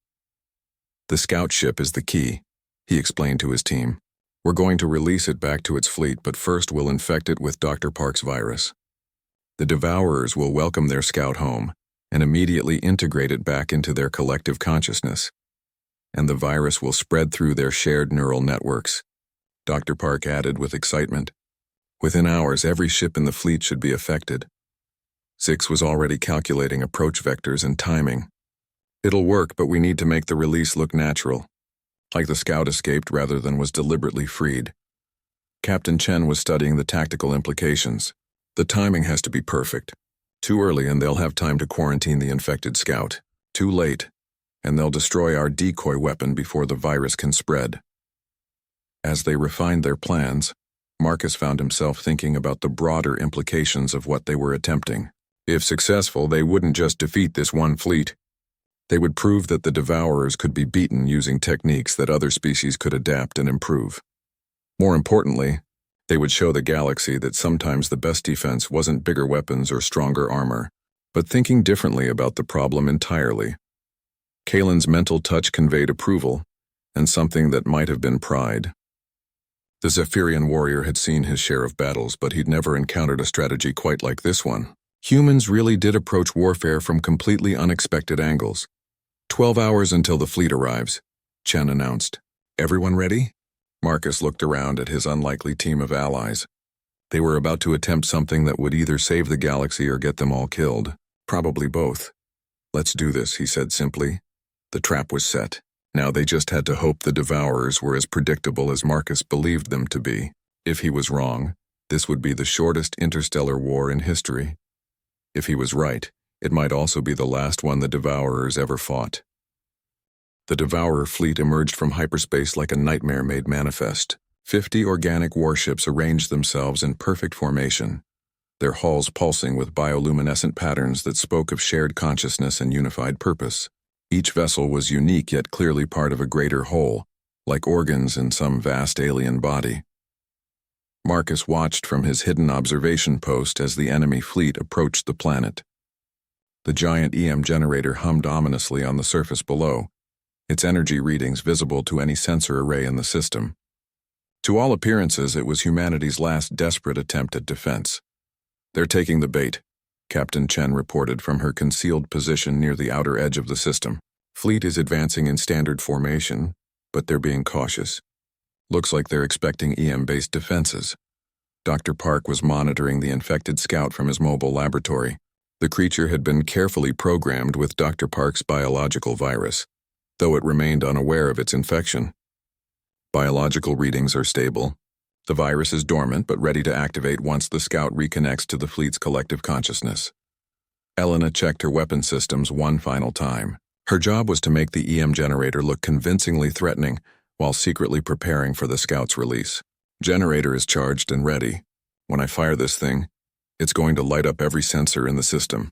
"The scout ship is the key," he explained to his team. We're going to release it back to its fleet, but first we'll infect it with Dr. Park's virus. The Devourers will welcome their scout home and immediately integrate it back into their collective consciousness. And the virus will spread through their shared neural networks, Dr. Park added with excitement. Within hours, every ship in the fleet should be affected. Zix was already calculating approach vectors and timing. It'll work, but we need to make the release look natural, like the scout escaped rather than was deliberately freed. Captain Chen was studying the tactical implications. The timing has to be perfect. Too early and they'll have time to quarantine the infected scout. Too late, and they'll destroy our decoy weapon before the virus can spread. As they refined their plans, Marcus found himself thinking about the broader implications of what they were attempting. If successful, they wouldn't just defeat this one fleet. They would prove that the Devourers could be beaten using techniques that other species could adapt and improve. More importantly, they would show the galaxy that sometimes the best defense wasn't bigger weapons or stronger armor, but thinking differently about the problem entirely. Kalen's mental touch conveyed approval, and something that might have been pride. The Zephyrian warrior had seen his share of battles, but he'd never encountered a strategy quite like this one. Humans really did approach warfare from completely unexpected angles. 12 hours until the fleet arrives, Chen announced. Everyone ready? Marcus looked around at his unlikely team of allies. They were about to attempt something that would either save the galaxy or get them all killed. Probably both. Let's do this, he said simply. The trap was set. Now they just had to hope the Devourers were as predictable as Marcus believed them to be. If he was wrong, this would be the shortest interstellar war in history. If he was right, it might also be the last one the Devourers ever fought. The Devourer fleet emerged from hyperspace like a nightmare made manifest. 50 organic warships arranged themselves in perfect formation, their hulls pulsing with bioluminescent patterns that spoke of shared consciousness and unified purpose. Each vessel was unique yet clearly part of a greater whole, like organs in some vast alien body. Marcus watched from his hidden observation post as the enemy fleet approached the planet. The giant EM generator hummed ominously on the surface below, its energy readings visible to any sensor array in the system. To all appearances, it was humanity's last desperate attempt at defense. They're taking the bait, Captain Chen reported from her concealed position near the outer edge of the system. Fleet is advancing in standard formation, but they're being cautious. Looks like they're expecting EM-based defenses. Dr. Park was monitoring the infected scout from his mobile laboratory. The creature had been carefully programmed with Dr. Park's biological virus, though it remained unaware of its infection. Biological readings are stable. The virus is dormant but ready to activate once the scout reconnects to the fleet's collective consciousness. Elena checked her weapon systems one final time. Her job was to make the EM generator look convincingly threatening while secretly preparing for the scout's release. Generator is charged and ready. When I fire this thing, it's going to light up every sensor in the system.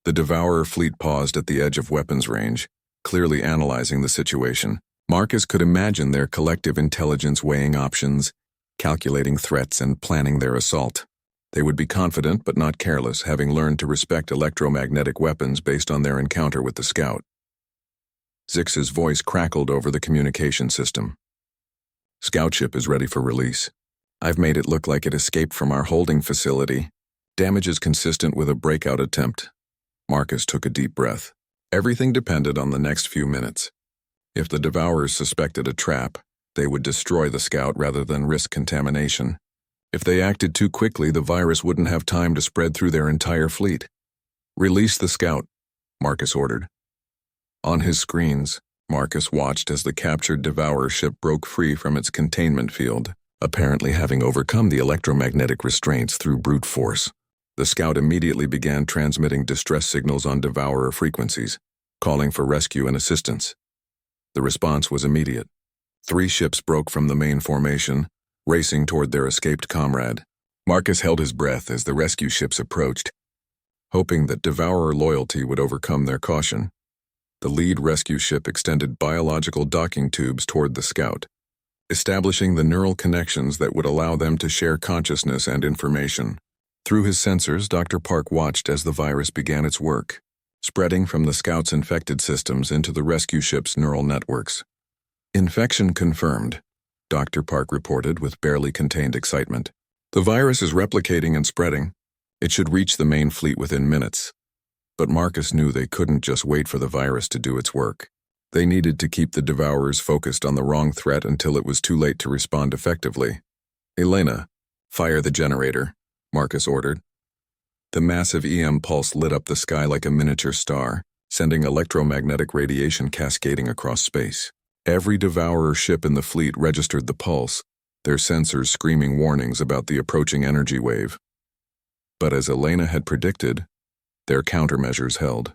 The Devourer fleet paused at the edge of weapons range, clearly analyzing the situation. Marcus could imagine their collective intelligence weighing options, calculating threats, and planning their assault. They would be confident but not careless, having learned to respect electromagnetic weapons based on their encounter with the scout. Zix's voice crackled over the communication system. Scout ship is ready for release. I've made it look like it escaped from our holding facility. Damage is consistent with a breakout attempt. Marcus took a deep breath. Everything depended on the next few minutes. If the Devourers suspected a trap, they would destroy the scout rather than risk contamination. If they acted too quickly, the virus wouldn't have time to spread through their entire fleet. Release the scout, Marcus ordered. On his screens, Marcus watched as the captured Devourer ship broke free from its containment field, apparently having overcome the electromagnetic restraints through brute force. The scout immediately began transmitting distress signals on Devourer frequencies, calling for rescue and assistance. The response was immediate. 3 ships broke from the main formation, racing toward their escaped comrade. Marcus held his breath as the rescue ships approached, hoping that Devourer loyalty would overcome their caution. The lead rescue ship extended biological docking tubes toward the scout, establishing the neural connections that would allow them to share consciousness and information. Through his sensors, Dr. Park watched as the virus began its work, spreading from the scout's infected systems into the rescue ship's neural networks. Infection confirmed. Dr. Park reported with barely contained excitement. The virus is replicating and spreading. It should reach the main fleet within minutes. But Marcus knew they couldn't just wait for the virus to do its work. They needed to keep the Devourers focused on the wrong threat until it was too late to respond effectively. "Elena, fire the generator," Marcus ordered. The massive EM pulse lit up the sky like a miniature star, sending electromagnetic radiation cascading across space. Every Devourer ship in the fleet registered the pulse, their sensors screaming warnings about the approaching energy wave. But as Elena had predicted, their countermeasures held.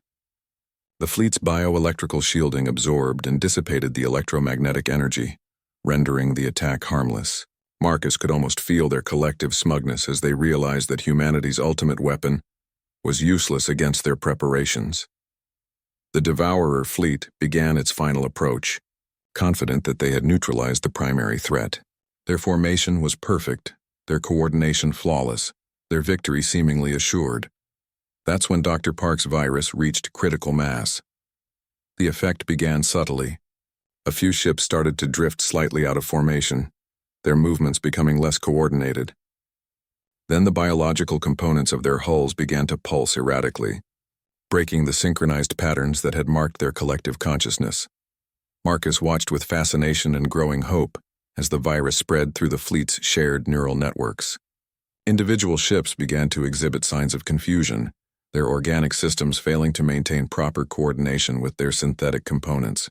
The fleet's bioelectrical shielding absorbed and dissipated the electromagnetic energy, rendering the attack harmless. Marcus could almost feel their collective smugness as they realized that humanity's ultimate weapon was useless against their preparations. The Devourer fleet began its final approach, confident that they had neutralized the primary threat. Their formation was perfect, their coordination flawless, their victory seemingly assured. That's when Dr. Park's virus reached critical mass. The effect began subtly. A few ships started to drift slightly out of formation, their movements becoming less coordinated. Then the biological components of their hulls began to pulse erratically, breaking the synchronized patterns that had marked their collective consciousness. Marcus watched with fascination and growing hope as the virus spread through the fleet's shared neural networks. Individual ships began to exhibit signs of confusion, their organic systems failing to maintain proper coordination with their synthetic components.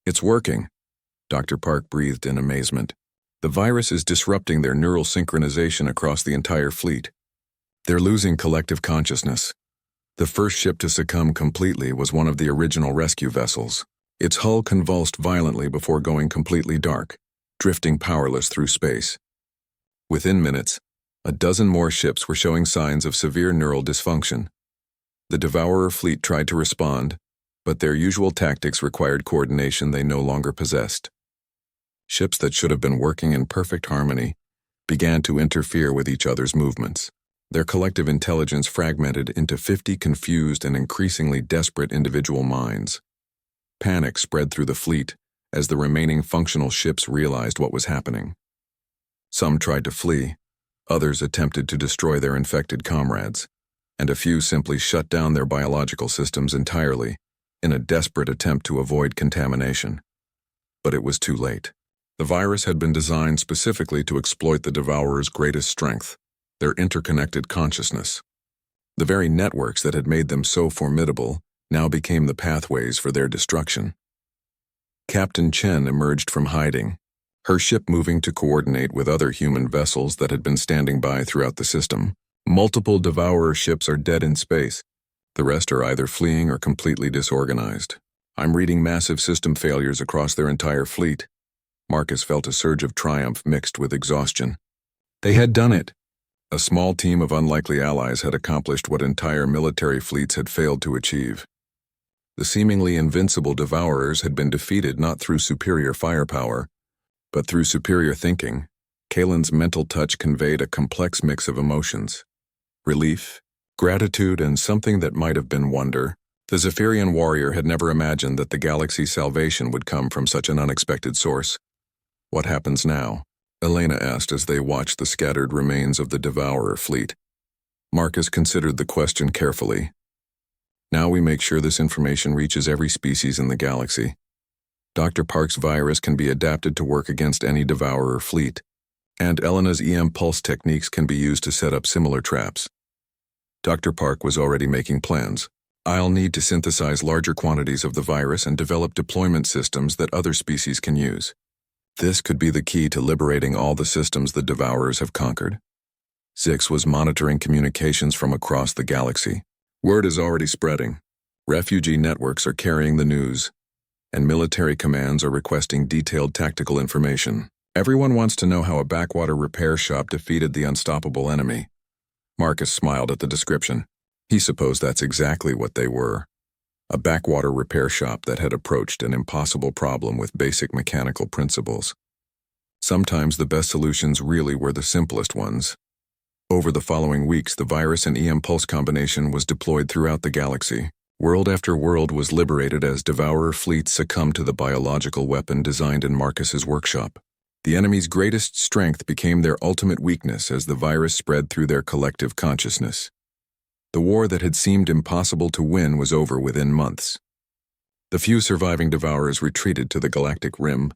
"It's working," Dr. Park breathed in amazement. "The virus is disrupting their neural synchronization across the entire fleet. They're losing collective consciousness." The first ship to succumb completely was one of the original rescue vessels. Its hull convulsed violently before going completely dark, drifting powerless through space. Within minutes, a dozen more ships were showing signs of severe neural dysfunction. The Devourer fleet tried to respond, but their usual tactics required coordination they no longer possessed. Ships that should have been working in perfect harmony began to interfere with each other's movements. Their collective intelligence fragmented into 50 confused and increasingly desperate individual minds. Panic spread through the fleet as the remaining functional ships realized what was happening. Some tried to flee, others attempted to destroy their infected comrades, and a few simply shut down their biological systems entirely in a desperate attempt to avoid contamination. But it was too late. The virus had been designed specifically to exploit the Devourer's greatest strength, their interconnected consciousness. The very networks that had made them so formidable now became the pathways for their destruction. Captain Chen emerged from hiding, her ship moving to coordinate with other human vessels that had been standing by throughout the system. "Multiple Devourer ships are dead in space. The rest are either fleeing or completely disorganized. I'm reading massive system failures across their entire fleet." Marcus felt a surge of triumph mixed with exhaustion. They had done it. A small team of unlikely allies had accomplished what entire military fleets had failed to achieve. The seemingly invincible Devourers had been defeated not through superior firepower, but through superior thinking. Kalen's mental touch conveyed a complex mix of emotions: relief, gratitude, and something that might have been wonder. The Zephyrian warrior had never imagined that the galaxy's salvation would come from such an unexpected source. "What happens now?" Elena asked as they watched the scattered remains of the Devourer fleet. Marcus considered the question carefully. "Now we make sure this information reaches every species in the galaxy. Dr. Park's virus can be adapted to work against any Devourer fleet, and Elena's EM pulse techniques can be used to set up similar traps." Dr. Park was already making plans. "I'll need to synthesize larger quantities of the virus and develop deployment systems that other species can use. This could be the key to liberating all the systems the Devourers have conquered." Zix was monitoring communications from across the galaxy. "Word is already spreading. Refugee networks are carrying the news, and military commands are requesting detailed tactical information. Everyone wants to know how a backwater repair shop defeated the unstoppable enemy." Marcus smiled at the description. He supposed that's exactly what they were. A backwater repair shop that had approached an impossible problem with basic mechanical principles. Sometimes the best solutions really were the simplest ones. Over the following weeks, the virus and EM pulse combination was deployed throughout the galaxy. World after world was liberated as Devourer fleets succumbed to the biological weapon designed in Marcus's workshop. The enemy's greatest strength became their ultimate weakness as the virus spread through their collective consciousness. The war that had seemed impossible to win was over within months. The few surviving Devourers retreated to the galactic rim,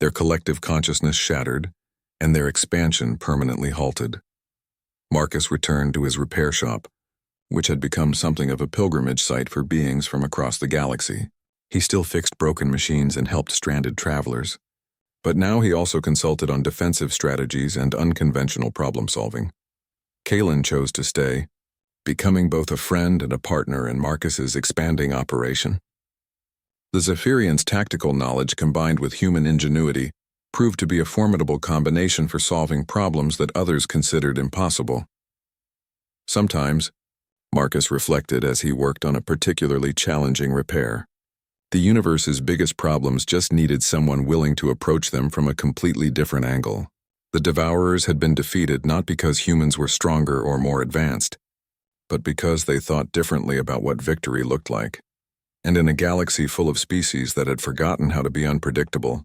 their collective consciousness shattered, and their expansion permanently halted. Marcus returned to his repair shop, which had become something of a pilgrimage site for beings from across the galaxy. He still fixed broken machines and helped stranded travelers, but now he also consulted on defensive strategies and unconventional problem-solving. Kalen chose to stay, becoming both a friend and a partner in Marcus's expanding operation. The Zephyrian's tactical knowledge combined with human ingenuity proved to be a formidable combination for solving problems that others considered impossible. Sometimes, Marcus reflected as he worked on a particularly challenging repair, the universe's biggest problems just needed someone willing to approach them from a completely different angle. The Devourers had been defeated not because humans were stronger or more advanced, but because they thought differently about what victory looked like. And in a galaxy full of species that had forgotten how to be unpredictable,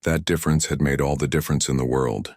that difference had made all the difference in the world.